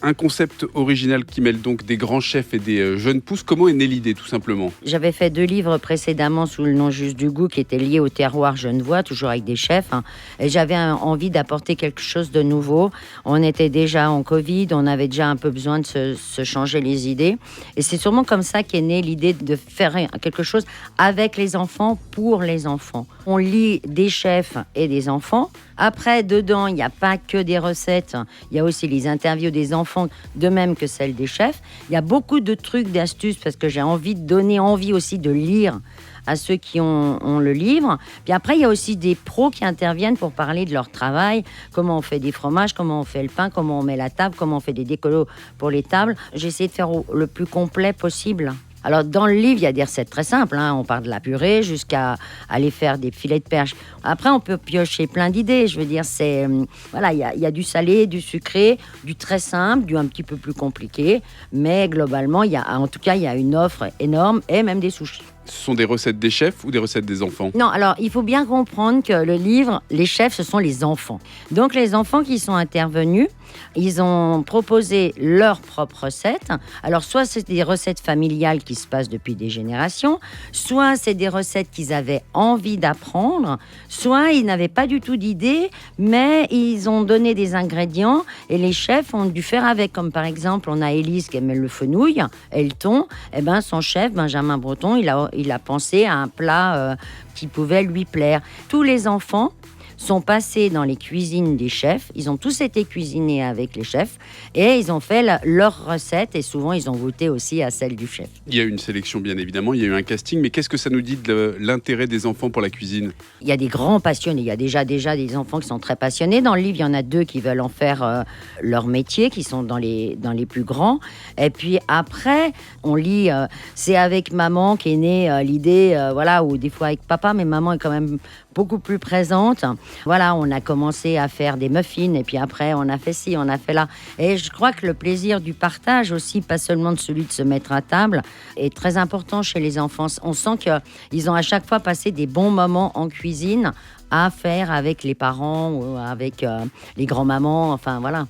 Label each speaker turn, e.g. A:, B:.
A: Un concept original qui mêle donc des grands chefs et des jeunes pousses. Comment est née l'idée, tout simplement ?
B: J'avais fait 2 livres précédemment sous le nom Juste du goût qui étaient liés au terroir genevois, toujours avec des chefs. Et j'avais envie d'apporter quelque chose de nouveau. On était déjà en Covid, on avait déjà un peu besoin de se changer les idées. Et c'est sûrement comme ça qu'est née l'idée de faire quelque chose avec les enfants, pour les enfants. On lit des chefs et des enfants. Après, dedans, il n'y a pas que des recettes. Il y a aussi les interviews des enfants, de même que celles des chefs. Il y a beaucoup de trucs, d'astuces, parce que j'ai envie de donner envie aussi de lire à ceux qui ont le livre. Puis après, il y a aussi des pros qui interviennent pour parler de leur travail. Comment on fait des fromages, comment on fait le pain, comment on met la table, comment on fait des décolos pour les tables. J'essaie de faire le plus complet possible. Alors, dans le livre, il y a des recettes très simples. On part de la purée jusqu'à aller faire des filets de perche. Après, on peut piocher plein d'idées. Je veux dire, voilà, il y a du salé, du sucré, du très simple, du un petit peu plus compliqué. Mais globalement, il y a une offre énorme et même des sushis.
A: Ce sont des recettes des chefs ou des recettes des enfants ?
B: Non, alors il faut bien comprendre que le livre, les chefs, ce sont les enfants. Donc les enfants qui sont intervenus, ils ont proposé leurs propres recettes. Alors soit c'est des recettes familiales qui se passent depuis des générations, soit c'est des recettes qu'ils avaient envie d'apprendre, soit ils n'avaient pas du tout d'idée, mais ils ont donné des ingrédients et les chefs ont dû faire avec. Comme par exemple, on a Élise qui aimait le fenouil et le thon. Eh ben, son chef, Benjamin Breton, il a pensé à un plat qui pouvait lui plaire. Tous les enfants sont passés dans les cuisines des chefs. Ils ont tous été cuisinés avec les chefs et ils ont fait leurs recettes et souvent ils ont goûté aussi à celle du chef.
A: Il y a eu une sélection, bien évidemment, il y a eu un casting, mais qu'est-ce que ça nous dit de l'intérêt des enfants pour la cuisine ?
B: Il y a des grands passionnés, il y a déjà des enfants qui sont très passionnés. Dans le livre, il y en a 2 qui veulent en faire leur métier, qui sont dans les plus grands. Et puis après, on lit, c'est avec maman qu'est née l'idée, voilà, ou des fois avec papa, mais maman est quand même beaucoup plus présente. Voilà, on a commencé à faire des muffins et puis après on a fait ci, on a fait là. Et je crois que le plaisir du partage aussi, pas seulement de celui de se mettre à table, est très important chez les enfants. On sent qu'ils ont à chaque fois passé des bons moments en cuisine à faire avec les parents ou avec les grands-mamans, enfin voilà.